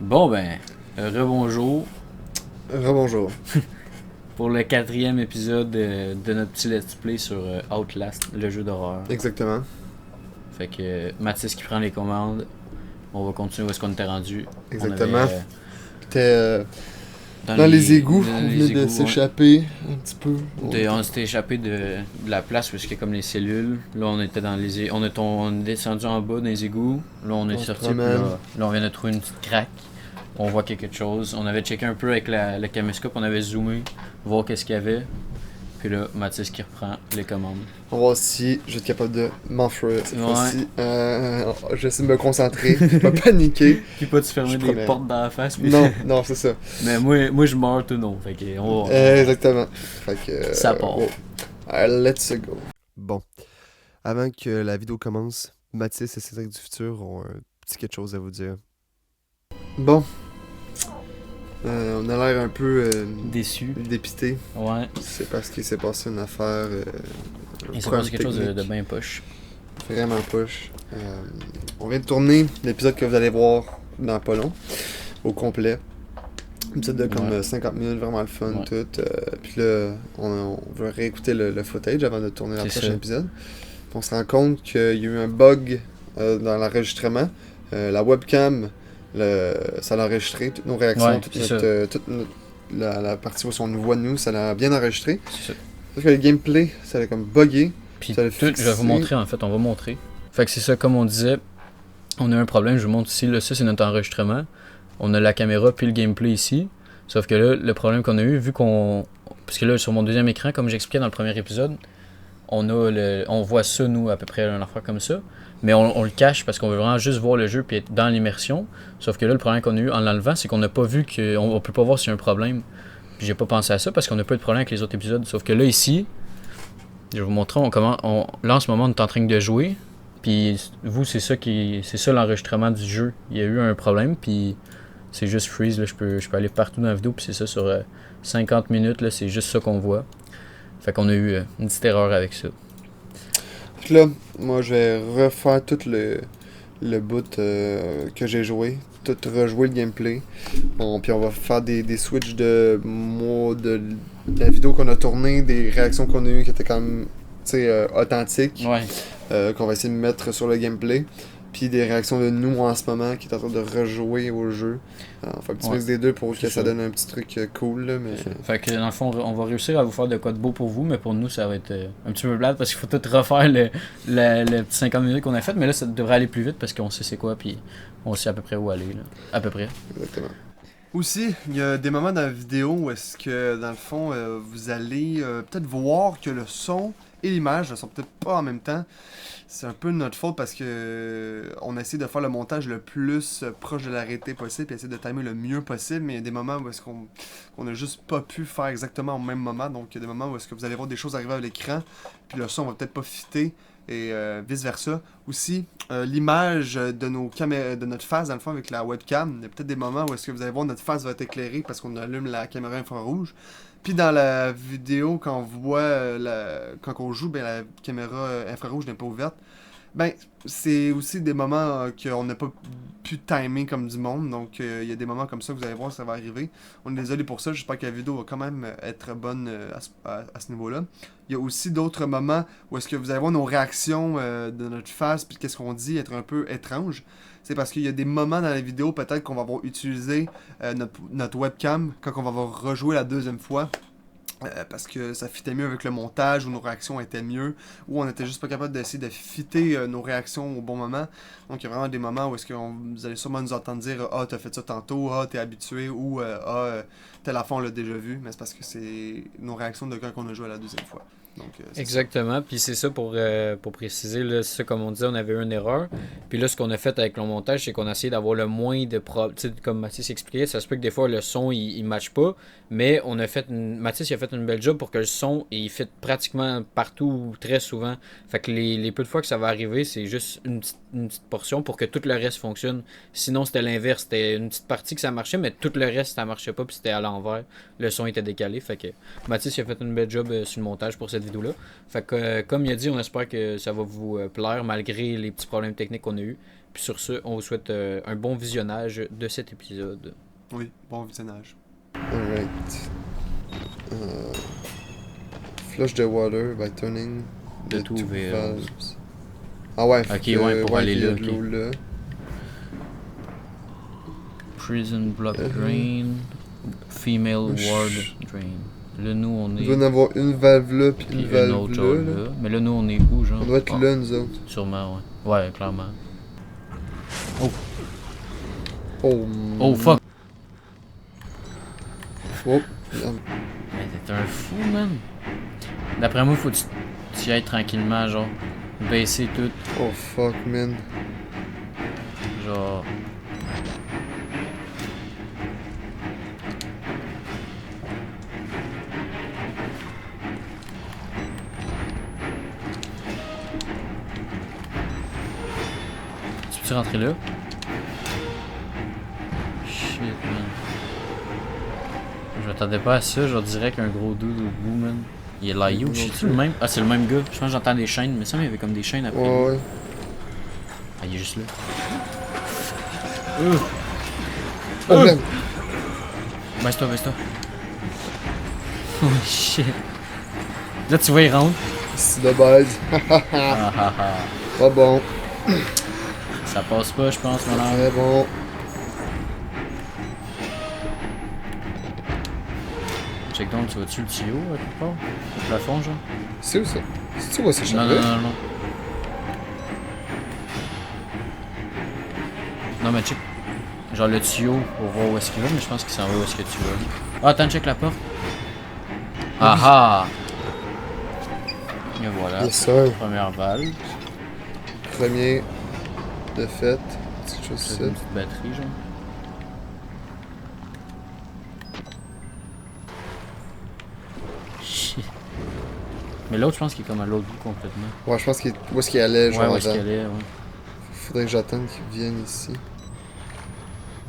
Bon ben, rebonjour Rebonjour. pour le 4e épisode de notre petit let's play sur Outlast, le jeu d'horreur. Exactement. Fait que Mathis qui prend les commandes, on va continuer où est-ce qu'on était rendu. Exactement. On avait, T'es dans les égouts, dans on les venait de égouts, s'échapper un petit peu. on s'était échappé de la place parce qu'il y a comme les cellules. Là on était dans les on est descendu en bas dans les égouts. Là on est On se sorti, puis promène. là on vient de trouver une petite craque. On voit quelque chose. On avait checké un peu avec le caméscope, on avait zoomé, voir qu'est-ce qu'il y avait. Puis là, Mathis qui reprend les commandes. On va voir si je vais être capable de m'enfuir cette Ouais. fois-ci. Je vais essayer de me concentrer, pas paniquer. Puis pas de se fermer Je des promets. portes dans la face. Puis... Non, c'est ça. Mais moi je meurs tout non. Fait que on va... Exactement. Fait que, Ça part. wow. Let's go. Bon. Avant que la vidéo commence, Mathis et Cédric du futur ont un petit quelque chose à vous dire. Bon. On a l'air un peu Déçu. dépité. Ouais. C'est parce qu'il s'est passé une affaire. Il s'est problème passé quelque chose de technique. bien poche. Vraiment poche. On vient de tourner l'épisode que vous allez voir dans pas long, au complet. Un épisode de comme Ouais. 50 minutes, vraiment le fun, Ouais. tout. Puis là, on veut réécouter le footage avant de tourner le C'est prochain ça. épisode. Puis on se rend compte qu'il y a eu un bug dans l'enregistrement. La webcam, ça l'a enregistré, toutes nos réactions, Ouais, toute c'est notre, la partie où on nous voit nous, ça l'a bien enregistré. C'est ça. Parce que le gameplay, ça a comme buggé. Puis Ça l'a tout, je vais fixé. vous montrer en fait, on va montrer. Fait que c'est ça, comme on disait, on a un problème, je vous montre ici, là, ça c'est notre enregistrement. On a la caméra puis le gameplay ici. Sauf que là, le problème qu'on a eu, vu qu'on... Parce que là, sur mon deuxième écran, comme j'expliquais dans le premier épisode, on voit ça, nous, à peu près, une affaire comme ça. Mais on le cache parce qu'on veut vraiment juste voir le jeu puis être dans l'immersion. Sauf que là, le problème qu'on a eu en l'enlevant, c'est qu'on n'a pas vu on peut pas voir s'il y a un problème. Puis j'ai pas pensé à ça parce qu'on n'a pas eu de problème avec les autres épisodes. Sauf que là, ici, je vais vous montrer, là, en ce moment, on est en train de jouer. Puis vous, c'est ça l'enregistrement du jeu. Il y a eu un problème, puis c'est juste freeze. Là, je peux aller partout dans la vidéo, puis c'est ça sur 50 minutes. Là, c'est juste ça qu'on voit. Fait qu'on a eu une petite erreur avec ça. Donc là, moi je vais refaire tout le bout que j'ai joué, tout rejouer le gameplay. Puis on va faire des switches de la vidéo qu'on a tournée, des réactions qu'on a eues qui étaient quand même authentiques, Ouais. qu'on va essayer de mettre sur le gameplay. Puis des réactions de nous en ce moment qui est en train de rejouer au jeu. On fait un petit Ouais. mix des deux pour que C'est ça ça. donne un petit truc cool. Là, mais... Fait que dans le fond, on va réussir à vous faire de quoi de beau pour vous, mais pour nous, ça va être un petit peu plate parce qu'il faut tout refaire le petit 50 minutes qu'on a fait. Mais là, ça devrait aller plus vite parce qu'on sait c'est quoi, puis on sait à peu près où aller. Là. À peu près. Exactement. Aussi, il y a des moments dans la vidéo où est-ce que, dans le fond, vous allez peut-être voir que le son et l'image ne sont peut-être pas en même temps. C'est un peu notre faute parce que on essaie de faire le montage le plus proche de la réalité possible et essayer de timer le mieux possible, mais il y a des moments où est-ce qu'on a juste pas pu faire exactement au même moment. Donc il y a des moments où est-ce que vous allez voir des choses arriver à l'écran, puis le son va peut-être pas fitter et vice-versa. Aussi, l'image de de notre face, dans le fond, avec la webcam, il y a peut-être des moments où est-ce que vous allez voir notre face va être éclairée parce qu'on allume la caméra infrarouge. Puis dans la vidéo, quand on voit, quand on joue, ben, la caméra infrarouge n'est pas ouverte. Ben, c'est aussi des moments qu'on n'a pas pu timer comme du monde. Donc, il y a des moments comme ça que vous allez voir, ça va arriver. On est désolé pour ça. J'espère que la vidéo va quand même être bonne à ce niveau-là. Il y a aussi d'autres moments où est-ce que vous allez voir nos réactions de notre face, puis qu'est-ce qu'on dit, être un peu étrange. C'est parce qu'il y a des moments dans la vidéo, peut-être qu'on va avoir utilisé notre webcam quand on va avoir rejoué la deuxième fois. Parce que ça fitait mieux avec le montage, ou nos réactions étaient mieux, ou on était juste pas capable d'essayer de fitter nos réactions au bon moment. Donc il y a vraiment des moments où est-ce que vous allez sûrement nous entendre dire « Ah, t'as fait ça tantôt, ah, t'es habitué » ou « Ah, telle affaire, on l'a déjà vu », mais c'est parce que c'est nos réactions de quand on a joué à la deuxième fois. Donc, Exactement, puis c'est ça pour préciser, là, c'est ça comme on disait, on avait eu une erreur. Puis là, ce qu'on a fait avec le montage, c'est qu'on a essayé d'avoir le moins de problèmes. Tu sais, comme Mathis expliquait, ça se peut que des fois le son il matche pas, mais on a fait Mathis il a fait une belle job pour que le son il fit pratiquement partout, très souvent. Fait que les peu de fois que ça va arriver, c'est juste une petite une petite portion pour que tout le reste fonctionne. Sinon, c'était l'inverse. C'était une petite partie que ça marchait, mais tout le reste, ça marchait pas, puis c'était à l'envers. Le son était décalé. Fait que Mathis il a fait une belle job sur le montage pour cette vidéo-là. Fait que, comme il a dit, on espère que ça va vous plaire malgré les petits problèmes techniques qu'on a eu. Puis sur ce, on vous souhaite un bon visionnage de cet épisode. Oui, bon visionnage. Alright. Flush the water by turning The the two two valves. valves. Ah ouais, Ok, ouais, pour aller qu'il y a là, de l'eau là. Prison block Uh-huh. drain. Female Wesh. ward drain. Là, nous, on Il est. doit y en avoir une valve là, puis Puis une valve autre là, genre là. là. Mais là, nous, on est où, genre? On doit être Ah, là, nous autres. sûrement, ouais. Ouais, clairement. Oh, Oh, fuck! Oh, merde. Mais t'es un fou, man. D'après moi, faut que tu y ailles tranquillement, genre. Baisser tout. Oh fuck, man. Genre. Tu peux rentrer là? Shit, man. Je m'attendais pas à ça, je dirais qu'un gros dude au bout, man. Il est là, you, je suis le même. Ah, c'est le même gars. Je pense que j'entends des chaînes, mais ça, il y avait comme des chaînes après. Ouais, ouais. Ah, il est juste là. Oh merde. Baisse-toi, baisse-toi. Oh shit. Là, tu vois, il rentre. C'est de base. Ah ah ah. Pas bon. Ça passe pas, je pense, mon homme. Très bon. Check donc, tu vois-tu le tuyau, quelque part? Le plafond, genre? C'est où ça? C'est où ça, Non, Charles? non, non, non. Non, mais check. Genre le tuyau pour voir où est-ce qu'il va, mais je pense qu'il s'en va où est-ce que tu vas. Ah, attends, check la porte. Ah ah! Et voilà. Yes, sir. Première valve. Premier de fait. Petite chose C'est ça. une petite batterie, genre. Shit. Mais l'autre, je pense qu'il est comme à l'autre bout complètement. Ouais, je pense qu'il où est-ce qu'il allait, genre Ouais, où est-ce avant. qu'elle est, ouais. Faudrait que j'attende qu'il vienne ici.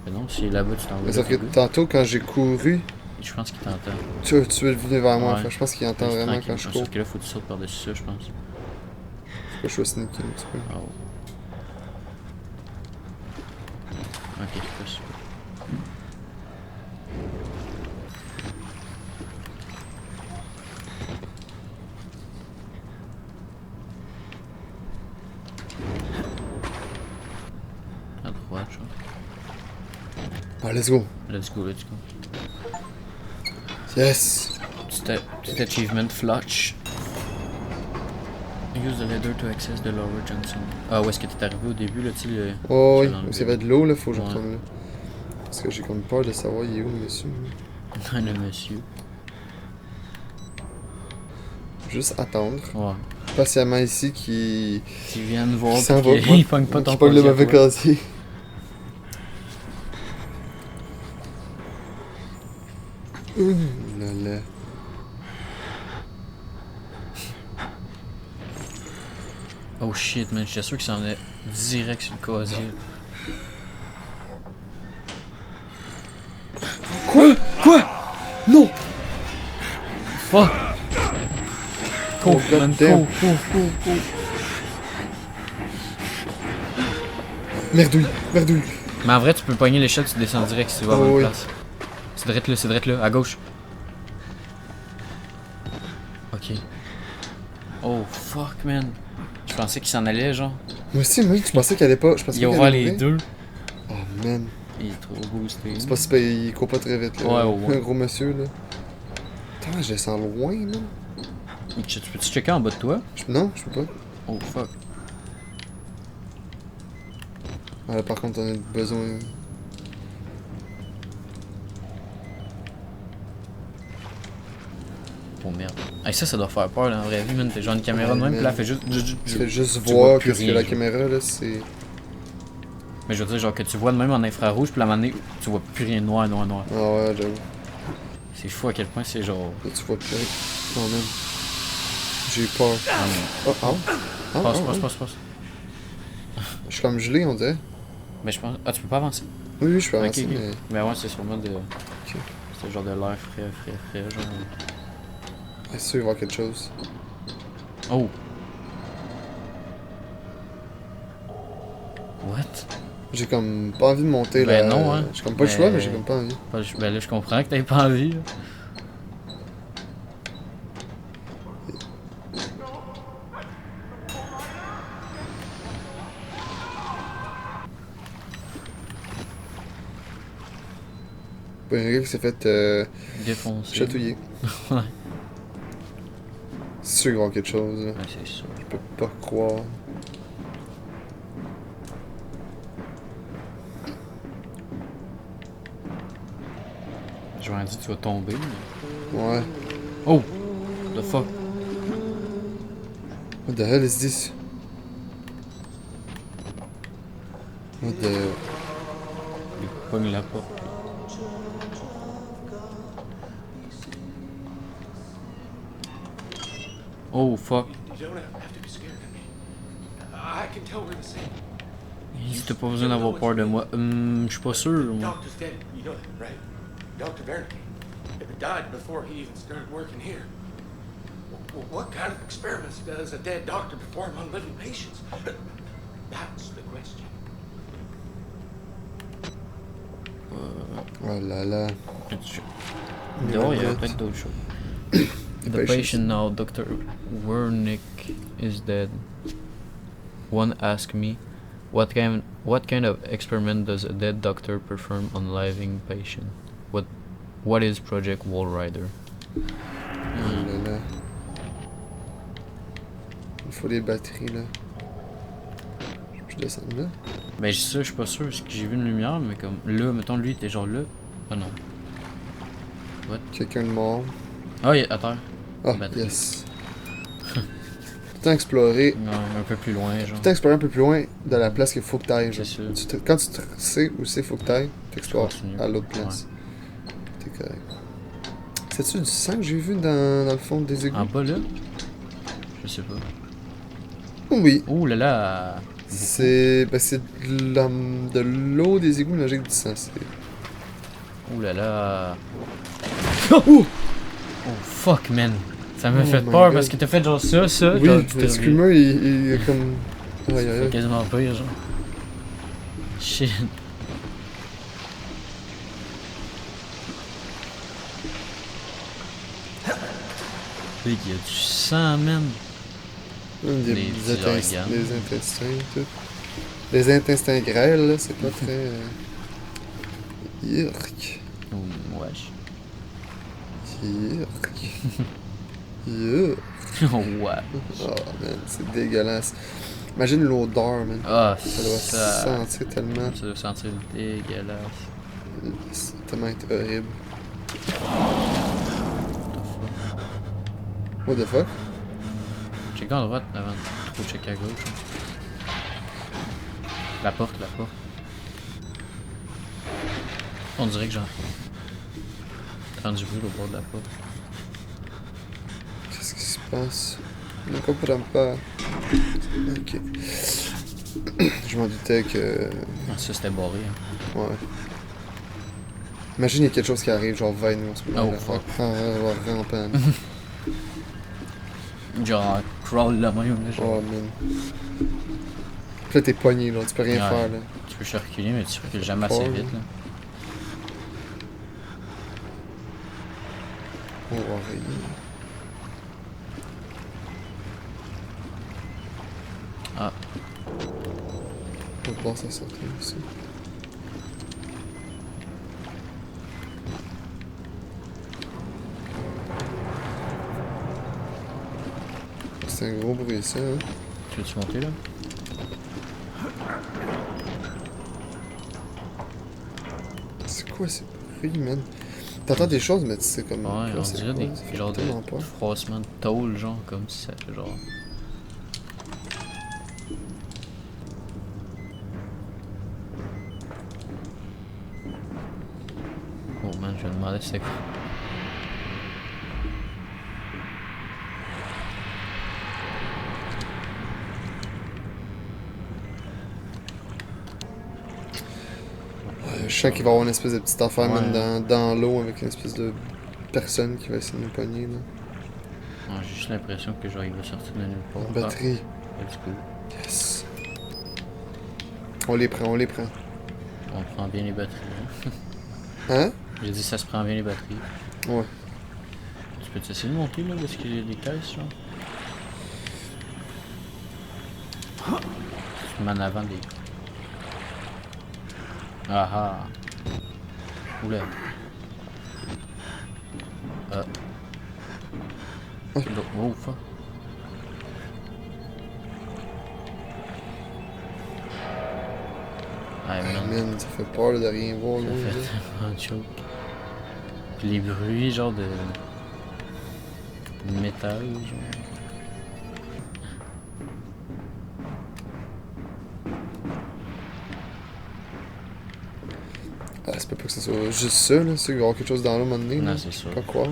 Mais non, s'il est là-bas, tu t'en vas. Mais sauf que là, tantôt, quand j'ai couru, je pense qu'il t'entend. tu es venu vers moi. Ouais. Fait que je pense qu'il entend Reste vraiment tranquille. quand je cours. Sauf que là, faut que tu sautes par-dessus ça, je pense. Faut que je sois sneaky un petit peu. Ah ouais. Ok, je fais ça. À droite, genre. Ah, let's go. Let's go, let's go. Yes. Petit achievement flash. Use the ladder to access the lower junction. Ah, où est-ce que t'es arrivé au début, là, tu sais, le... Oh oui, tu l'as où s'il y enlevé. avait de l'eau, là, faut que je Ouais. retourne là. Parce que j'ai comme peur de savoir il est où, monsieur. Le monsieur. Juste attendre. Ouais. Patiemment ici qui Qui viennent voir, Qui s'en pis va, qu'il quoi. il pogne pas ton qui pogne le casier à mauvais toi. casier. Là là. Oh shit, man, j'étais sûr qu'il s'en venait direct sur le casier. Quoi? Non! Fuck! Cours, Oh, man, goddamn. cours. Merdouille, merdouille. Mais en vrai, tu peux pogner l'échelle, tu descends direct si tu vas à la Oh bonne oui. place. C'est drette là, à gauche. Ok. Oh fuck, man. Je pensais qu'il s'en allait, genre. Moi aussi, moi, tu pensais qu'elle allait pas. Je pensais Il a pas ouvert qu'elle les allait deux. Oh man. Il est trop boosté. C'est pas si il court pas très vite là. Ouais, ouais. Un gros monsieur là. Attends, je descends loin là. Tu peux-tu checker en bas de toi? Non, je peux pas. Oh fuck. Ah, là, par contre, on a besoin. Oh merde. Hey, ça doit faire peur, là, en vrai vie, man. T'es genre une caméra de Ouais, même, pis là, man. fait juste. Tu fais juste tu vois voir plus qu'est-ce que rien, la genre. caméra là, c'est. Mais je veux dire, genre que tu vois de même en infrarouge, puis la manée, tu vois plus rien de noir. Ah ouais, j'avoue. C'est fou à quel point c'est genre. Là, tu vois plus. Non, même. J'ai eu peur. Oh, ah. Ah, Passe, ah, passe, ah. passe, passe. Je suis comme gelé, on dirait. Mais je pense. Ah, tu peux pas avancer? Oui, je peux Ok, avancer, ok. mais. Mais ouais, c'est sûrement de. C'est le genre de l'air frais, genre. Est-ce qu'il va y avoir quelque chose? Oh! What? J'ai comme pas envie de monter Ben là. non, hein. J'ai comme pas le choix, mais j'ai comme pas envie. Ben là, je comprends que t'aies pas envie, là. Pas un gars qui s'est fait Défoncer. chatouiller. Ouais. C'est sûr qu'il va y avoir quelque chose, là. Ouais, c'est sûr. Je peux pas croire. J'aurais dit que tu vas tomber, mais... Ouais. Oh! The fuck? What the hell is this? What the... Il pogne la porte. Oh, fuck. You don't have to be scared of me. I can tell we're the same. Il dit t'as pas besoin d'avoir peur de moi. Je suis pas sûr, moi. Doctor's dead. You know that, right? Dr. Wernicke. It died before he even started working here. What kind of experiments does a dead doctor perform on living patients? That's the question. Oh là là. Non, il y a peut-être d'autres choses. The patient now, Dr. Wernick is dead. One asked me, what kind of experiment does a dead doctor perform on living patient? What is Project Wall Rider? Oh là là. Il faut des batteries là. Je descends là. Ben ça, je suis pas sûr, parce que j'ai vu une lumière, mais comme là, mettons lui, il était genre là. Ah non. Quelqu'un de mort. Ah, il est à terre. Ah, Batterie. yes. Putain, explorer. Non, un peu plus loin, genre. Putain, explorer un peu plus loin de la place qu'il faut que t'ailles. C'est genre. sûr. Quand tu sais où c'est faut que t'ailles, t'explores Continue. à l'autre place. T'es correct. C'est-tu du sang que j'ai vu dans le fond des égouts? En bas là? Je sais pas. Oui. Ouh là là! C'est de l'eau des égouts logique du sang. Ouh là là! Oh! Oh fuck man! Ça m'a Oh fait my peur God. parce que t'as fait genre ça, Oui, genre tu le t'es screamer il est comme... Aïe aïe aïe. quasiment pire genre. Shit. Il y a du sang man! Des Les petits organes. les intestins, tout. Les intestins grêles, là, c'est pas très... Yurk. Oh wesh. Yurk. Yurk. Oh ouais. Oh man, c'est dégueulasse. Imagine l'odeur, man. Ah, Ça doit sentir tellement... Ça doit sentir dégueulasse. Ça doit tellement être horrible. What the fuck? Check à droite avant de trop checker à gauche. La porte. On dirait que j'en... Rendu vu au bord de la porte. Qu'est-ce qui se passe? Je ne comprends pas. Ok. Je m'en doutais que... Ah, ça c'était barré. Hein. Ouais. Imagine il y a quelque chose qui arrive, genre 20 nous en ce moment. Oh, là. fuck. On va vraiment en panne. Genre crawl là même. Là, genre. Oh man. Puis là t'es pogné, là, tu peux rien Ouais. faire là. Tu peux reculer mais tu recules jamais assez Oh, vite. Là. On va rien. Ah. On va passer à sortir aussi. C'est un gros bruit ça, hein. Tu veux-tu monter là? C'est quoi ces bruits, man? T'entends des choses, mais tu sais comme... Ouais, là, on c'est dirait quoi? des Ça fait genre tellement de peur. froissements de tôle genre comme si ça fait genre... Oh man, je me demandais c'est quoi. Je sens qu'il va y avoir une espèce de petite affaire Ouais. même dans l'eau avec une espèce de personne qui va essayer de nous pogner. Là. Ouais, j'ai juste l'impression que genre il va sortir de nulle part. En batterie. Ah, let's go. Yes. On les prend, on les prend. On prend bien les batteries. Hein? J'ai dit ça se prend bien les batteries. Ouais. Tu peux essayer de monter là, parce qu'il y a des caisses genre? Tu mets en avant des... Ah ah. Oula. Ah. Oh fuck. Ah man. Man, ça fait peur là, de rien voir. Ça Là, fait tellement choke. Puis les bruits genre de métal genre. Ah, c'est pas que ce soit juste ça, là. C'est qu'il va y avoir quelque chose dans l'eau à un moment donné. Non, là. c'est sûr. Pas croire.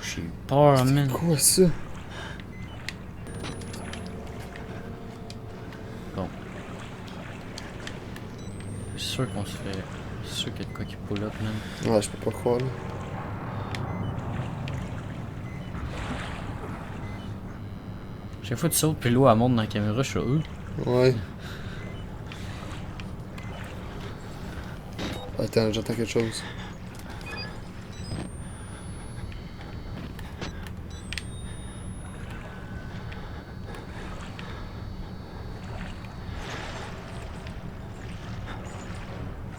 J'ai eu peur man. Quoi ça? C'est sûr qu'on se fait. C'est sûr qu'il y a de quoi qui pull up man. Ouais, je peux pas croire là. Chaque fois que tu sautes puis l'eau elle monte dans la caméra, je suis Ouais. Attends, j'entends quelque chose.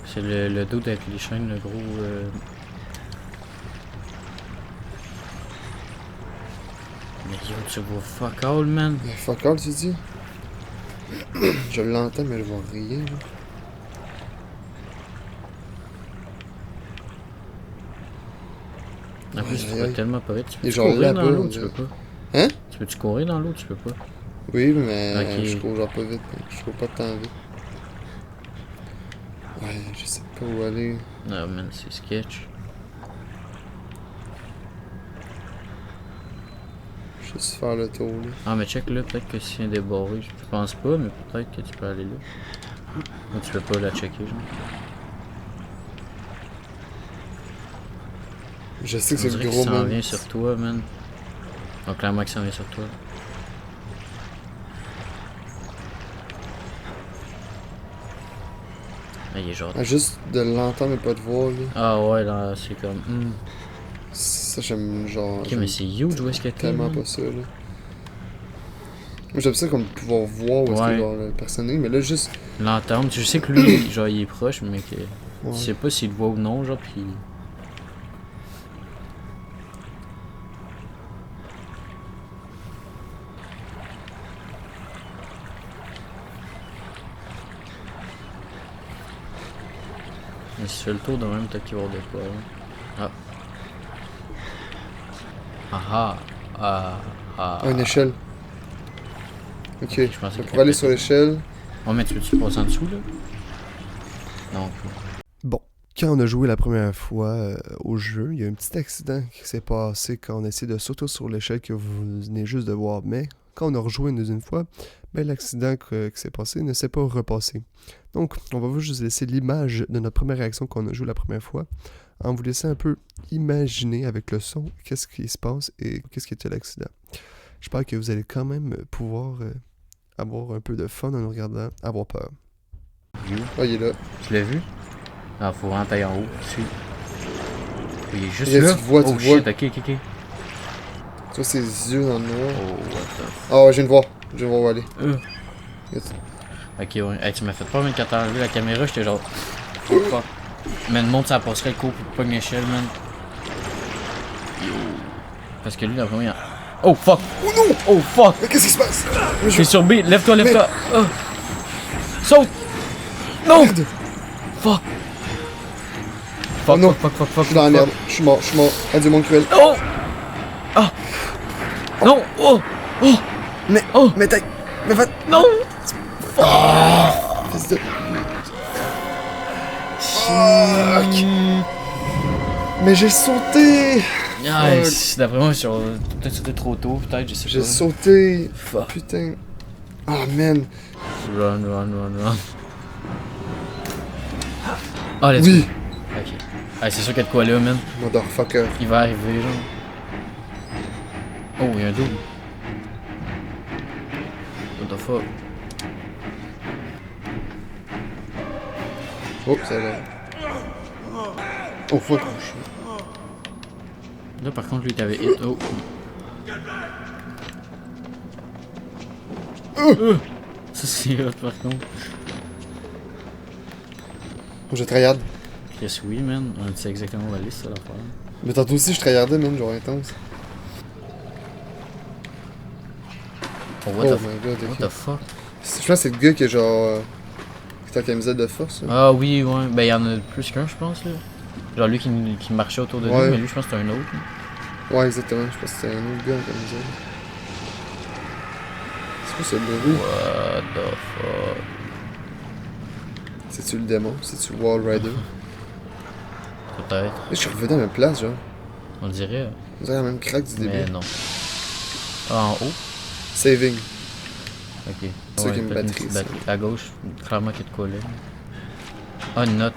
C'est le dos avec les chaînes, le gros. Mais yo, tu vois fuck all, man. Mais fuck all, tu dis? Je l'entends, mais je vois rien. Là. En plus, tu Aïe, vas aïe. tellement pas vite. Tu Et peux genre courir dans là-bas, l'eau, là. tu peux pas. Hein? Tu peux-tu courir dans l'eau, tu peux pas. Oui, mais Ok. je cours genre pas vite. Je cours pas tant vite. Ouais, je sais pas où aller. Ah, man, c'est sketch. Juste faire le tour là. Ah, mais check là, peut-être que s'il y a des barrés, je pense pas, mais peut-être que tu peux aller là. Ou tu peux pas la checker, genre. Je sais que On c'est dirait le qu'il gros s'en man. vient sur toi, man. Donc clairement qu'il s'en vient sur toi. Ah, il est genre... Ah, juste de l'entendre mais pas de voir là. Ah ouais, là, c'est comme... Ça j'aime genre. Ok, j'aime mais c'est huge où est-ce que t'es, tellement man? pas ça là. Moi j'aime ça comme pouvoir voir où est-ce Ouais. que genre, la personne est, mais là juste. L'entendre, tu sais que lui, genre, il est proche, mais que... Ouais. Tu sais pas s'il le voit ou non, genre, pis... Mais si tu fais le tour de même, peut-être qu'il va y avoir de quoi, là. Ah. Ah ah. Ah ah. Une échelle. Ok, je pensais qu'il pour aller répétait. sur l'échelle. Oh, mais tu peux-tu passer en dessous, là? Non. Bon, quand on a joué la première fois au jeu, il y a un petit accident qui s'est passé quand on a essayé de sauter sur l'échelle que vous venez juste de voir. Mais quand on a rejoué une deuxième fois, ben, l'accident qui s'est passé ne s'est pas repassé. Donc, on va juste laisser l'image de notre première réaction qu'on a joué la première fois, en vous laissant un peu imaginer avec le son qu'est-ce qui se passe et qu'est-ce qui était l'accident. J'espère que vous allez quand même pouvoir avoir un peu de fun en nous regardant, avoir peur. Ah, il est là. Tu l'as vu? Ah, faut rentrer en haut. Suis. Il est juste Là, là. tu le vois, oh tu le shit, vois. ok. Tu vois ses yeux dans le noir. Oh, what the f... Ah ouais, je viens de voir. Je viens de voir où aller. Yes. Ok, ouais. Hey, tu m'as fait peur, man, quand t'as enlevé la caméra, j'étais genre... Oh, fuck. Man, monte sa passerelle, court pour pas une échelle, man. Yo. Parce que lui, la première... Oh, fuck! Oh non! Oh, fuck! Mais qu'est-ce qui se passe? Mais T'es sur B, lève-toi, lève-toi! Oh. Saute! Non! Merde! Fuck! Oh non. Fuck. Je suis dans la merde. Je suis mort. Adieu mon cruel. Oh! Ah! Non! Oh! Oh! Mais, Oh! mais t'as... Mais va... Non! Fils de... Fuck! Mais j'ai sauté! Nice! D'après moi, j'ai peut-être sauté trop tôt, peut-être, je sais pas. J'ai sauté! Fuck. Putain! Ah, man! Run, run, run, run. Ah, let's Oui! go. Ok. Ah, c'est sûr qu'il y a de quoi là, man. Motherfucker! Il va arriver, genre. Oh, il y a un double. What the fuck? Oh, ça va. Oh, fuck! Là, par contre, lui, t'avais hit. Oh. Ça, c'est hot, par contre. Je tryhard. Chris, oui, man. On sait exactement où aller, c'est ça l'affaire. Mais tantôt aussi, je tryhardais, man, genre intense. Oh, Oh what, the, my god, what ok. the fuck? Je pense que c'est le gars qui est genre. Qui est en camisole de force, là. Ah oui, ouais. Ben, il y en a plus qu'un, je pense, là. Genre lui qui marchait autour de Ouais. nous, mais lui, je pense que c'était un autre. Là. Ouais, exactement. Je pense que c'était un autre gars en camisole. C'est quoi ce bruit? What the fuck? C'est-tu le démon? C'est-tu le Wall Rider? Peut-être. Je suis revenu à la même place, genre. On le dirait. On dirait la même craque du Mais début. non. Ah, en haut? Saving. Ok. C'est sûr qu'il y a une peut-être batterie, petite ça. À gauche, clairement qu'il y a de quoi là. Ah, une note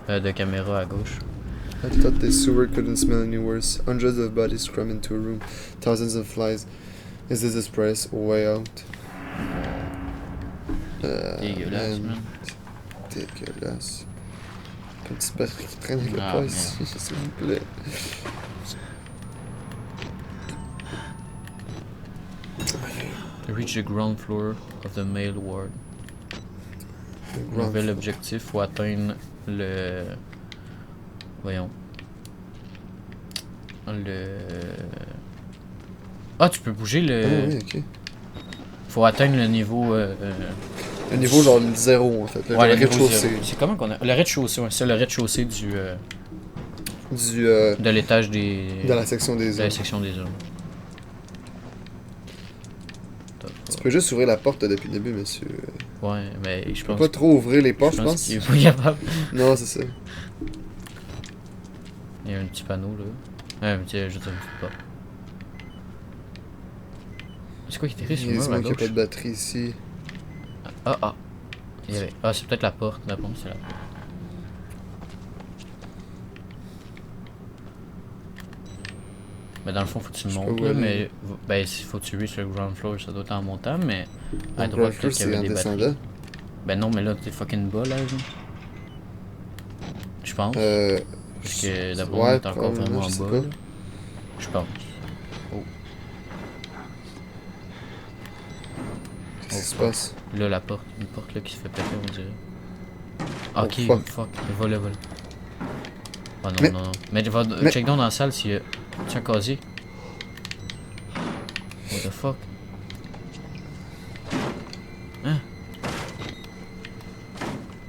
de caméra à gauche. I thought the sewer couldn't smell any worse. Hundreds of bodies crammed into a room. Thousands of flies. Is this a price or way out? Dégueulasse, man. Dégueulasse. Une petite batterie qui traîne quelque Ah, part merde. ici, s'il vous plaît. Reach the ground floor of the mail ward. Ground Nouvel floor. objectif, faut atteindre le. Voyons. Le. Ah, tu peux bouger le. Ah oui, ok. Faut atteindre le niveau. Le niveau genre le 0 en fait. Le Ouais, le niveau rez-de-chaussée. zéro. C'est comment qu'on a. Le rez-de-chaussée, ouais, c'est le rez-de-chaussée du. De De l'étage des. la section des De la hommes. section des hommes. Tu peux juste ouvrir la porte depuis le début, monsieur. Ouais, mais je Tu peux pense. pas trop ouvrir les portes, je pense. qu'il est pas capable. Non, c'est ça. Il y a un petit panneau là. Ouais, mais tiens, je te le pas. C'est quoi qui était sur Il le se mur à manque qu'il n'y a pas gauche? de batterie ici. Ah. Ah, c'est peut-être la porte. La porte, c'est la porte. Mais dans le fond, faut que tu Je sais montes pas où là, aller. mais. Ben, s'il faut que tu reaches le ground floor, ça doit être en montant, mais. À Le droite, ground floor, peut-être qu'il y c'est avait en des batteries. descendant. Ben non, mais là, t'es fucking bas là, genre. Je pense. Parce que d'après moi, t'es encore probablement, vraiment je sais en bas. pas. Là. Je pense. Qu'est-ce qui se passe? Là, la porte. Une porte là qui se fait péter, on dirait. Ah, Oh, ok, fuck. Va là. Ah non, Mais- non. Mais va mais- check down dans la salle s'il y a. Tu as un casier. What the fuck? Hein?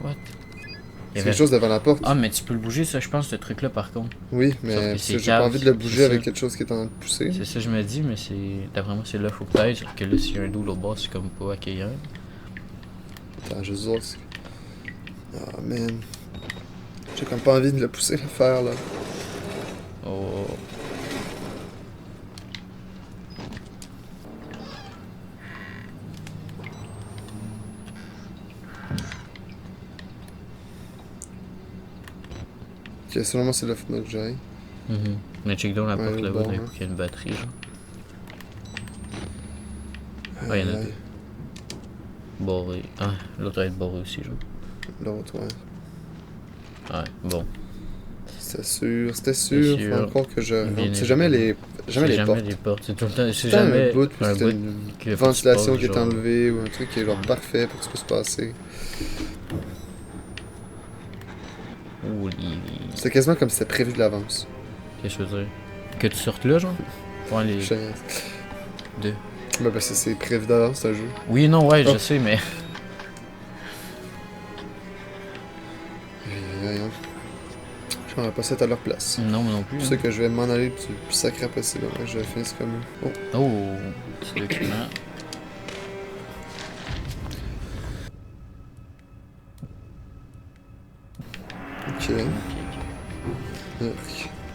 What? Il y C'est avait- quelque chose devant la porte. Ah, mais tu peux le bouger, ça, je pense, ce truc-là, par contre. Oui, Sauf que mais c'est parce que j'ai cave, pas envie de le c'est bouger ça. avec quelque chose qui est en train de pousser. C'est ça, je me dis, mais c'est. D'après moi, c'est là, faut peut-être. Sauf que là, s'il y a un double au bas, c'est comme pas accueillant. Attends, je vois. Ah, man. J'ai comme pas envie de le pousser, le fer, là. Oh. Ok, selon moi, c'est là qu'il faut que j'aille. Mhm. Mais check down la Ouais, porte là-bas, bon, d'un hein. coup, qu'il y a une batterie, genre. Ah, il y en a deux. Barré. Ah, l'autre va être barré aussi, genre. L'autre, ouais. Ouais, bon. C'était sûr. sûr. Faut encore que je. Bien C'est jamais les. Jamais C'est les portes. les portes. C'est tout le temps. C'est Tout le temps jamais un bout, puis c'est une qu'il faut que tu ventilation passes, qui est genre. enlevée ou un truc qui est genre parfait pour que ça puisse passer. Holy. C'était quasiment comme si c'était prévu de l'avance. Qu'est-ce que je veux dire? Que tu sortes là, genre? Ouais, les Je- deux. Mais parce que c'est prévu d'avance, ce jeu. Oui, non, ouais, Oh. je sais, mais. Rien. Je m'en ai passé à leur place. Non, moi non plus. C'est pour hein. ça que je vais m'en aller le plus sacré possible. Ouais, je vais finir comme eux. Oh, Oh, petit document. Ok.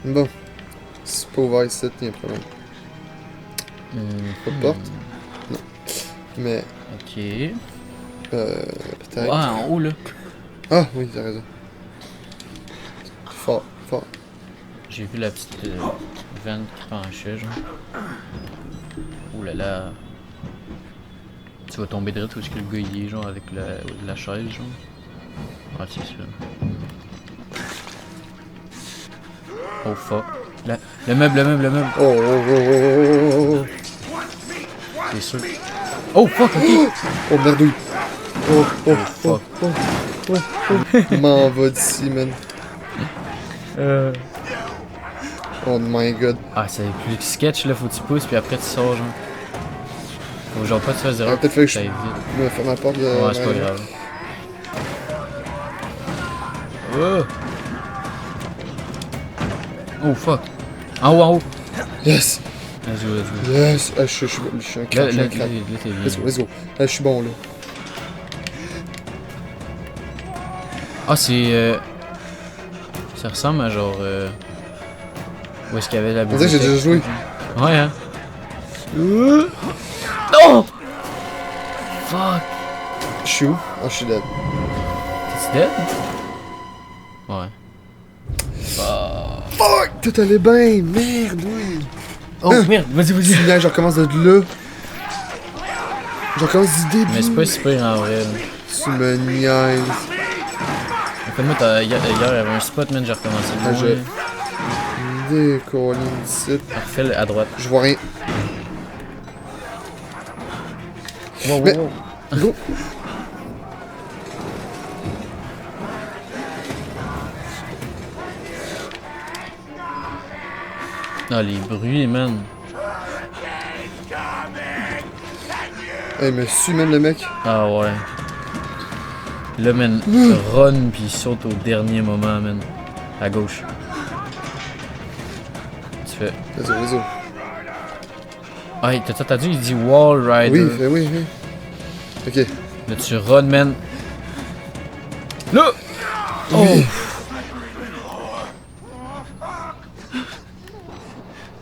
Bon. Si c'est pas ouvert ici, il y a un problème. Pas de porte? Non. Mais, Ok. peut-être. Ah, en haut là. Ah, oui, t'as raison. Fort, fort. J'ai vu la petite veine qui penchait, genre. Ouh là là. Tu vas tomber direct où est-ce que le gars il est, genre, avec la chaise, genre. Ah, c'est ça. Oh fuck. Le meuble. Oh, oh, oh, oh, oh, C'est sûr. Oh fuck, ok. oh, merdouille. Oh, oh, oh, fuck. oh, oh, oh. M'en va d'ici, man. Oh my god. Ah, c'est plus sketch là, faut que tu pousses puis après tu sors, genre. Faut genre pas te faire zéro. Ah, peut-être fait que je Ça évite. me ferme la porte de. Ouais, c'est pas grave. Oh! Oh fuck! En haut! Yes! Let's go. Yes! Ah, je suis un crack, je suis un crack. Là, t'es bien. Let's go, let's go. Là, je suis bon, là. Ah, c'est. Ça ressemble à genre. Où est-ce qu'il y avait la On dirait que j'ai déjà joué. Ouais, hein? Non! Fuck! Je suis où? Ah, je suis dead. T'es-tu dead? Ouais. Fuck! Tout allait bien! Merde, oui! Oh merde, vas-y. Sinon, je recommence de là. Je recommence du début. Mais c'est pas si pire en vrai, là. Tu me niaises. En fait, moi, hier, il y avait un spot, man, j'ai recommencé Ah, le je- loin. Décoller d'ici. Parfait, à droite. Je vois rien. Wow, Mais- wow. Go! Ah, les bruits, man. Hey, il me suit, même le mec. Ah ouais. Là, man, run pis il saute au dernier moment, man. À gauche. Tu fais. Vas-y, vas-y. Ah, t'as dit, il dit Wall Rider. Oui, oui. Ok. Là, tu run, man. Là! Oh! Oui.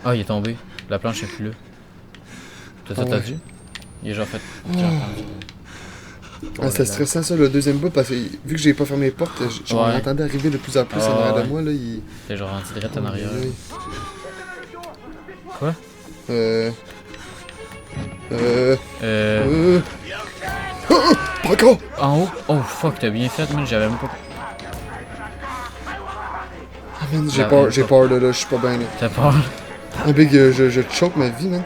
Ah, il est tombé. La planche est plus là. T'as ouais. dit? Il est genre fait. J'ai entendu. Ah, c'était stressant ça, le deuxième bout, parce que vu que j'ai pas fermé les portes, j'en Ouais. entendais arriver de plus en plus Ah, en arrière ouais. de moi, là, il... T'es genre rendu direct en arrière. Oui. Quoi? Oh, pas encore! En haut? Oh fuck, t'as bien fait, man. J'avais même pas. Ah, man, J'avais j'ai pas- peur, là, je suis pas bien, là. T'as peur? Ah, big, je choke ma vie, man.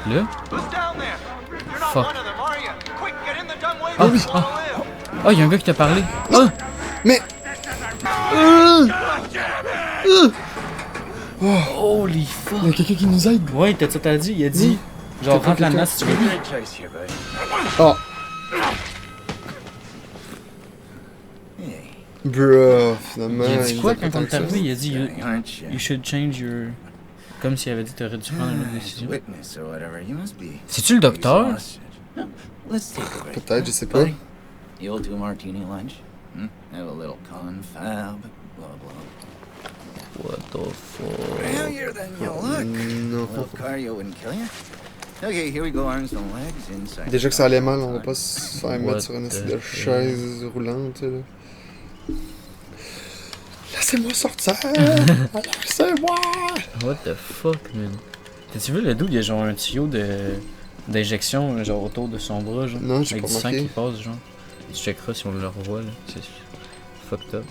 Là? Who's down there? You're not Fuck. one of them, are you? Quick, get in the dumbwaiter Ah and oui. follow him. Oh, y'a un gars qui t'a parlé. Ah! Mais... Holy Il y fuck! a quelqu'un qui nous aide. Ouais, t'as dit, il a dit. Genre, rentre là-dedans si tu veux. Great choice here, buddy. Ah, Hey, bruh, finalement... Il a dit quoi nous quand on attend est que ça. arrivé? Il a dit, aren't you? you should change your. Comme s'il avait dit, t'aurais dû prendre une autre décision. Witness or whatever. You must be. C'est-tu le docteur? exhausted. No, let's take a break. Peut-être, je sais pas. Buddy, you'll do a martini lunch. Have a little confab. Blah blah. What the fuck? Heavier than you look. Non. A little cardio wouldn't kill you. Okay, here we go. Arms and legs inside. Déjà que ça allait mal, on va pas se faire What mettre sur une the espèce de hell? chaise roulante, là. Laissez-moi sortir! Laissez-moi! What the fuck, man? T'as-tu vu le dude? Il y a genre un tuyau d'injection, genre autour de son bras, genre. Non, j'ai Avec pas du sang remarqué. qui passe, genre. Tu checkeras si on le revoit, là. C'est fucked up.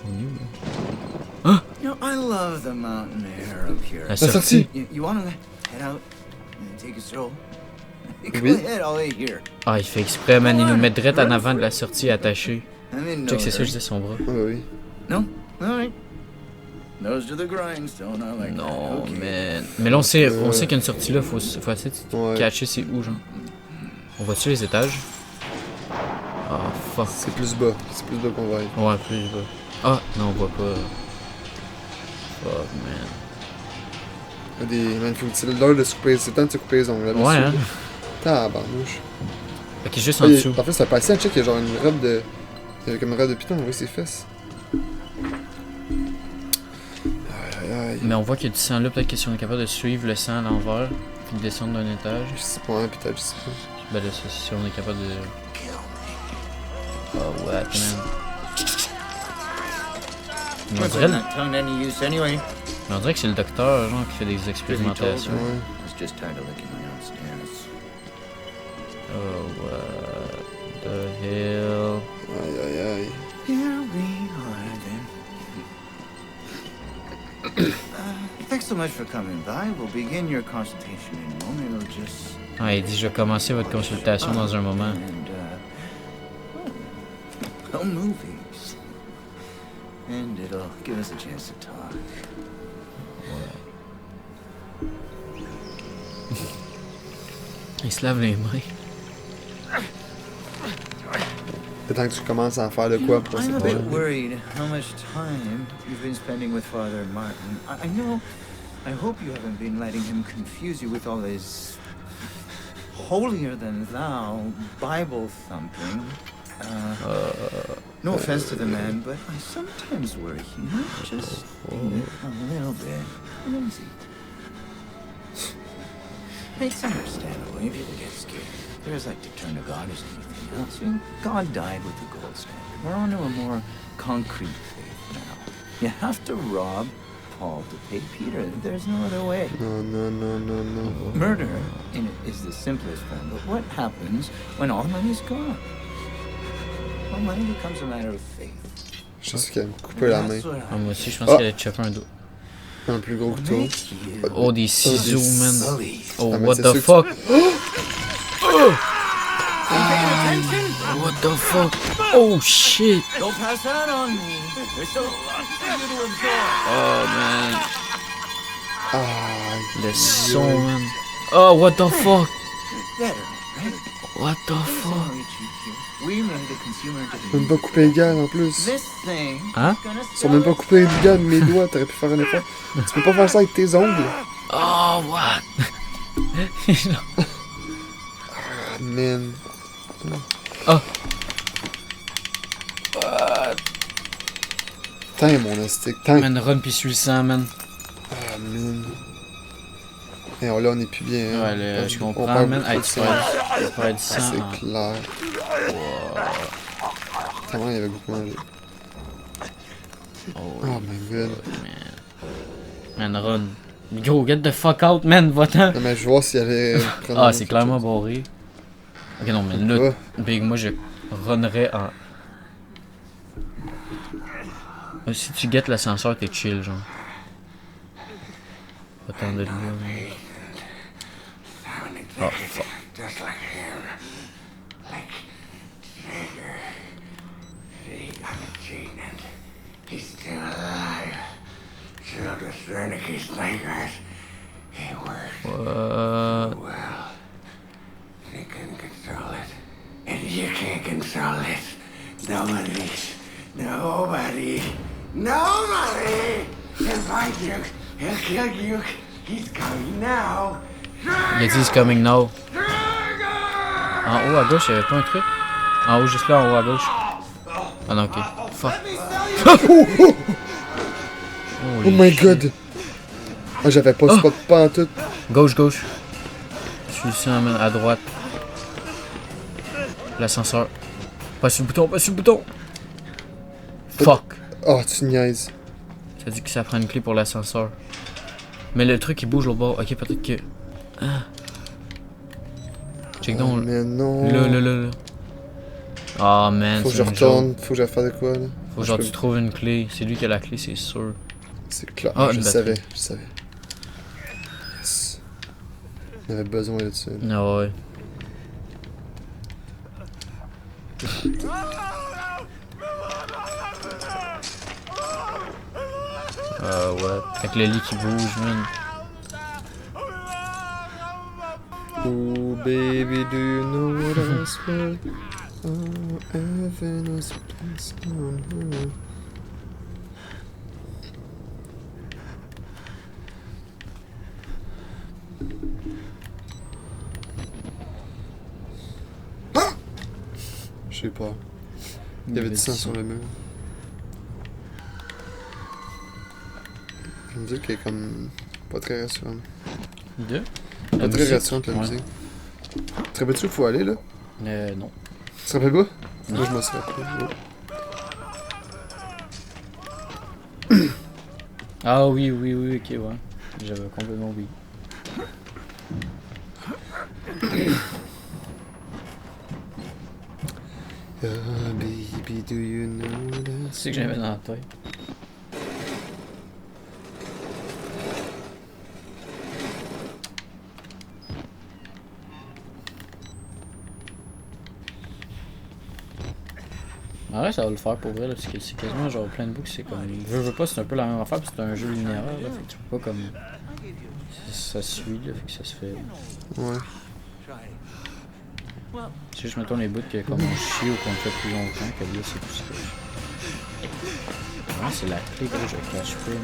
On est où, là? You know, I love the mountain air up here. La La sortie. sortie! You want to head out and take a stroll? Go Oui. ahead, I'll wait here. Ah, il fait exprès, man. Il nous met direct en avant de la sortie attaché. I'm in no Check, c'est ça, je hurry. disais son bras. Ah, oui. No? All right. Nose to the grindstone, I like Non, that. Okay. man. Mais là, on sait qu'il y a une sortie là. Faut essayer de Ouais. catcher c'est où, genre. On va-tu les étages? Ah, fuck. C'est plus bas. C'est plus bas qu'on va aller. Ouais, plus bas. Ah, non, on voit pas. Fuck, man. Il y a des... Man, faut que c'est l'heure de se couper. C'est le temps de se couper les ongles, là, Ouais, hein. Tabarnouche. Ok, juste Ah, en dessous. en fait, c'est un patient, check, il y a genre une robe de. Il y avait comme une robe de python, on voit ses fesses. Aïe aïe aïe. Mais on voit qu'il y a du sang là, peut-être que si on est capable de suivre le sang à l'envers, puis de descendre d'un étage. Je sais pas, hein, peut-être, je sais pas. Ben là, ça, si on est capable de. Oh, what, man. Mais on Wasn't dirait, that tongue any use anyway? mais on dirait que c'est le docteur, genre, qui fait des expérimentations. Ouais. I was just tired of licking my own stairs. Oh, what the hell. Aïe aïe aïe. Here we are then. Thanks so much for coming by. We'll begin your consultation in a moment. It'll just. Ah, il dit je vais commencer votre consultation dans un moment. And, well, movies. And it'll give us a chance to talk. Il se lave les mains. Le temps que tu commences à en faire de quoi pour I'm a c'est bit pas. worried how much time you've been spending with Father Martin. I know. I hope you haven't been letting him confuse you with all his holier than thou Bible thumping. No offense to the man, but I sometimes worry he might just be a little bit lazy. It's understandable. If people get scared, they're as like to turn to God as anything else. And God died with the gold standard. We're on to a more concrete faith now. You have to rob Paul to pay Peter. There's no other way. Non, non, non, non, non. Murder is the simplest form, but what happens when all money's gone? Well, money becomes a matter of faith. Je sais qu'elle me coupait la main. That's what Ah, moi aussi, je pense Ah. qu'elle allait chopper un dos. Un plus gros couteau. makes you Oh, des ciseaux, man. believe. Oh, Ah, mais what c'est the sûr que fuck? Paying attention? What the fuck? Oh, shit! Don't pass that on me. There's so lots for you to absorb. Oh, man. Ah, Le son, man. Oh, what the fuck? Better, right? What the Here's fuck? how we cheat here. We made a consumer tu peux même pas into couper les gants en plus. this thing. Hein? Gonna Tu peux même pas couper les gants de mes doigts, t'aurais pu faire un effort. Tu peux pas faire ça avec tes ongles. Oh, what? Ah, man. Oh. Tain, mon astic, tain. Man, run pis suis le sang, man. Ah, man. Et là, on est plus bien. Hein. Ouais, là, je On comprends, perd man. beaucoup Hey, de tu sang. pourrais du sang. C'est en- clair. Tellement il y avait beaucoup mangé. Oh, Oh my god. man, run. Go, get the fuck out, man, va-t'en. Non, mais je vais voir si elle allait prendre. Ah, c'est clairement barré. Ok, non, mais là, Ouais. Big, moi, je runnerais en... Si tu guettes l'ascenseur, t'es chill, genre. Attends de lui. Oh, fuck. Just like him. Like Jagger. See, I'm cheating. He's still alive. Killed with Wernicke's nightmares. He worked What? well. They couldn't control it. And you can't control it. Nobody. He'll find you. He'll kill you. He's coming now. Il a dit he's coming now. En haut à gauche, il y avait pas un truc? En haut, juste là, en haut à gauche. Ah non, ok. Fuck. Oh my god! Ah, j'avais pas spot pas en tout. Gauche, gauche. Je suis ici, à droite. L'ascenseur. Pas sur le bouton, pas sur le bouton. Fuck. Oh, tu niaises. Ça dit que ça prend une clé pour l'ascenseur. Mais le truc il bouge au bord. Ok, peut-être que. Ah. Check Oh, donc. mais non. Là. Ah, man. Faut que c'est je une joke. retourne, faut que j'aille faire de quoi là. Faut Je genre peux- tu trouves une clé. C'est lui qui a la clé, c'est sûr. C'est clair, Ah, je une savais, batterie. je savais. Yes. On avait besoin de ça. Ah ouais. Ah ouais. Avec le lit qui bouge, man. Oh baby, do you know what I swear? Oh, heaven is placed on her. peur. Il y avait du sang sur le mur. La musique est comme pas très rassurante. De? Pas La très musique? rassurante la Ouais. musique. Tu te rappelles-tu où il faut aller là? Non. Tu te rappelles pas? Non. Moi je m'en suis rappelé. Ouais. Ah oui, ok, ouais. J'avais complètement oublié. Ah, baby, do you know that? C'est que j'avais dans la tête. En vrai, ça va le faire pour vrai, là, parce que c'est quasiment genre plein de boucles, c'est comme. Veux pas, c'est un peu la même affaire, parce que c'est un jeu linéaire, là, fait que tu peux pas comme. Ça suit, là, fait que ça se fait. Ouais. C'est juste, mettons les bouts que comme on chie ou qu'on fait plus longtemps, que là, c'est tout ça. Ouais, c'est la clé que je cache pas, là.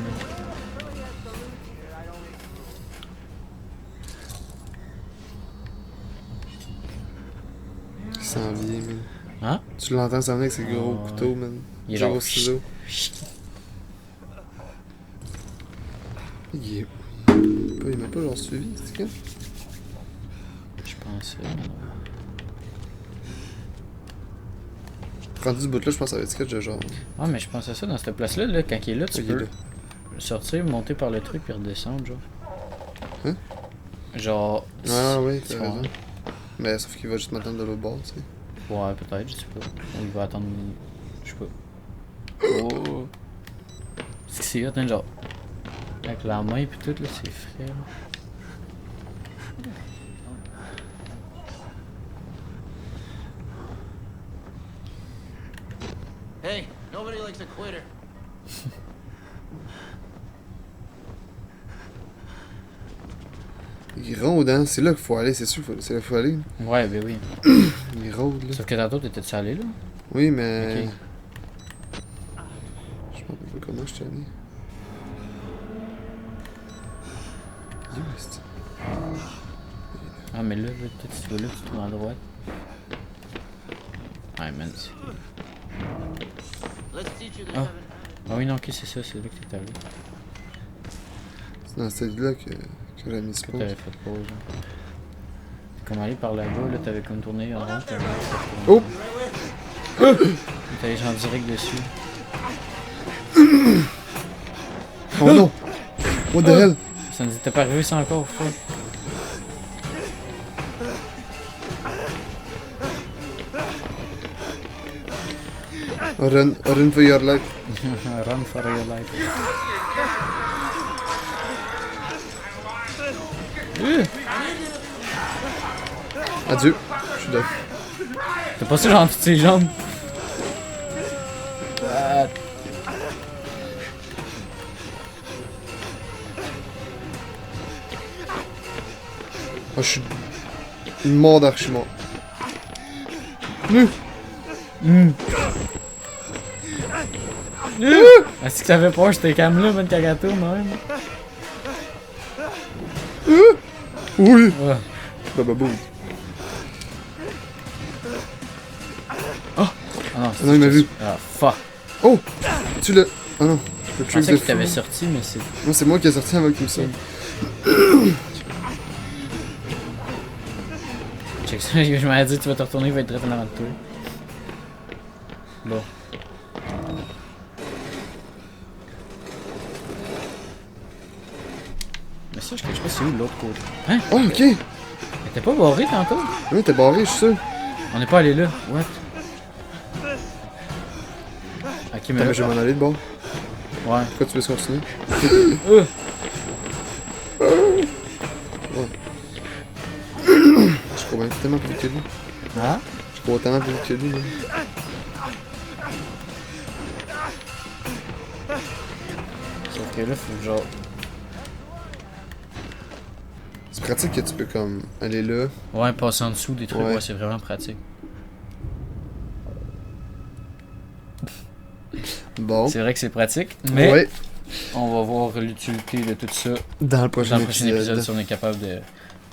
Il s'en vient, man. Hein? Tu l'entends s'en venir avec ses gros Ouais. couteaux, man. Il est Gros genre- ciseaux. Il m'a pas genre suivi, c'est quoi? Je pense. Rendu du bout là, je pense que ça va être sketch de genre. Ah, mais je pense à ça dans cette place-là, là, quand il est là, tu Il est peux là. sortir, monter par le truc, puis redescendre, genre. Hein? Genre. Ah oui, tu t'as vois. raison. Mais sauf qu'il va juste m'attendre de l'autre bord, tu sais. Ouais, peut-être, je sais pas. Ou il va attendre. Je sais pas. Oh! C'est que c'est hot, hein, genre. Avec la main pis tout, là, c'est frais, là. Hey, nobody likes a quitter. Il rôde, hein. C'est là qu'il faut aller, c'est sûr, c'est là qu'il faut aller. Ouais, ben oui. Il rôde, là. Sauf que tantôt, t'étais-tu allé, là? Oui, mais. Ok. Je me rappelle pas comment je suis allé. Juste. Ah, mais là, peut-être si tu vas là, tu tournes à droite. Ah, man, c'est. Let's teach you the Ah. heaven. Ah oui, non, ok, c'est ça, c'est là que t'es allé. C'est dans cette là que la mise Que pause. t'avais fait pause, là. Comme aller par là-bas, là, t'avais comme tourné en rond, t'avais fait Oh! T'allais genre direct dessus. Oh non! What the hell? Ça nous était pas arrivé ça encore, fois. Run for your life. Run for your life. Adieu. Je suis là. T'as pas ça genre toutes ses jambes? Ah, Oh, je suis mort d'archimort. est-ce que t'avais peur, j'étais cam là, ben cagato, même. Oui! Ah. Bah boum. Ah non, Non, il m'a vu. Ah, fuck. Oh! Tu l'as. Ah non. Le Je trick pensais de qu'il t'avait fou. sorti, mais c'est. Non, c'est moi qui ai sorti avant qu'il me sorte. Check ça, je m'avais dit, tu vas te retourner, il va être très en avant de toi. Bon. Mais ça, je sais pas c'est où l'autre côté. Hein? Oh, ok! Mais t'es pas barré tantôt? Oui, t'es barré, je suis sûr. On n'est pas allé là. What? Ok, mais Attends, là. mais je vais m'en aller de bord. Ouais. Pourquoi tu veux continuer? Je cours tellement plus vite que lui. Ah? Je cours tellement plus vite que lui. Là. Sauf que là, faut genre. C'est pratique que tu peux comme aller là. Ouais, passer en dessous des trucs, Ouais. ouais, c'est vraiment pratique. Bon. C'est vrai que c'est pratique, mais Ouais. on va voir l'utilité de tout ça Dans le dans prochain le prochain épisode épisode. si on est capable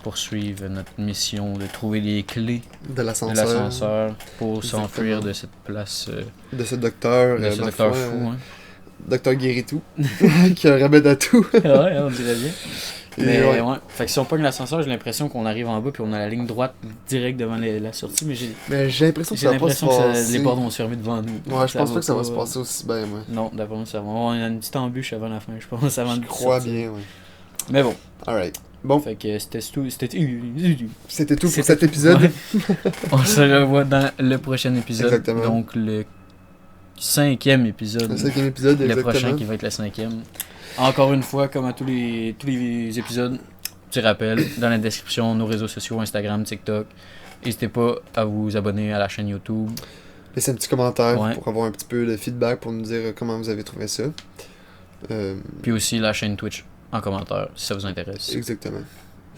poursuivre notre mission de trouver les clés De de l'ascenseur. l'ascenseur pour Exactement. s'enfuir de cette place, De ce docteur. de ce ma docteur foi, fou. Hein. Docteur Guéritou. Qui a un remède à tout. Ouais, on dirait bien. Et Mais ouais. ouais. Fait que si on pogne l'ascenseur, j'ai l'impression qu'on arrive en bas puis on a la ligne droite direct devant la sortie, mais Mais j'ai l'impression que j'ai ça va pas se l'impression que passer. les portes vont se fermer devant nous. Ouais, je pense pas que ça va se passer aussi bien, moi. Non, d'après moi, ça va. On a une petite embûche avant la fin, je pense, avant Je de crois sortir. bien, ouais. Mais bon, Alright. Bon, fait que c'était tout. c'était tout pour C'était cet tout. épisode. Ouais. On se revoit dans le prochain épisode. Exactement. Donc le 5e épisode. Le 5e épisode, Le exactement. prochain qui va être le 5e. Encore une fois, comme à tous les épisodes, petit rappel, dans la description, nos réseaux sociaux, Instagram, TikTok. N'hésitez pas à vous abonner à la chaîne YouTube. Laissez un petit commentaire Ouais. pour avoir un petit peu de feedback pour nous dire comment vous avez trouvé ça. Puis aussi la chaîne Twitch en commentaire si ça vous intéresse. Exactement.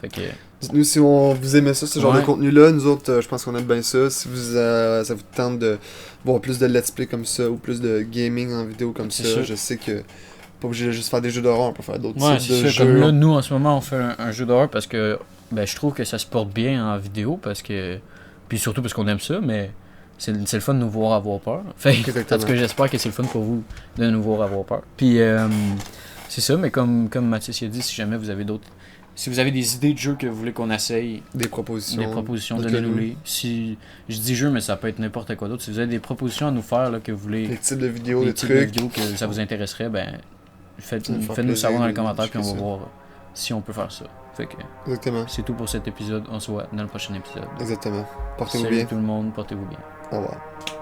Fait que Dites-nous si vous aimez ça, ce genre Ouais. de contenu-là. Nous autres, je pense qu'on aime bien ça. Si ça vous tente de voir plus de let's play comme ça ou plus de gaming en vidéo comme C'est ça, sûr. je sais que pas obligé de juste faire des jeux d'horreur, on peut faire d'autres ouais, types de c'est ça. jeux. Comme là, nous en ce moment, on fait un jeu d'horreur parce que ben, je trouve que ça se porte bien en vidéo parce que. Puis surtout parce qu'on aime ça, mais c'est le fun de nous voir avoir peur. Fait que, Exactement. en tout cas, j'espère que c'est le fun pour vous de nous voir avoir peur. Puis c'est ça, mais comme Mathis a dit, si jamais vous avez d'autres. Si vous avez des idées de jeux que vous voulez qu'on essaye, Des propositions. des propositions, Dites-le donnez-nous-les. Si je dis jeu, mais ça peut être n'importe quoi d'autre. Si vous avez des propositions à nous faire là, que vous voulez, Des types de vidéos, des des types de trucs. vidéos que ça vous intéresserait, ben Ça nous fera faites-nous plaisir savoir dans les de commentaires puis on va discuter ça. voir si on peut faire ça. Fait que Exactement. c'est tout pour cet épisode. On se voit dans le prochain épisode. Exactement. Portez-vous Salut bien. tout le monde, portez-vous bien. Au revoir.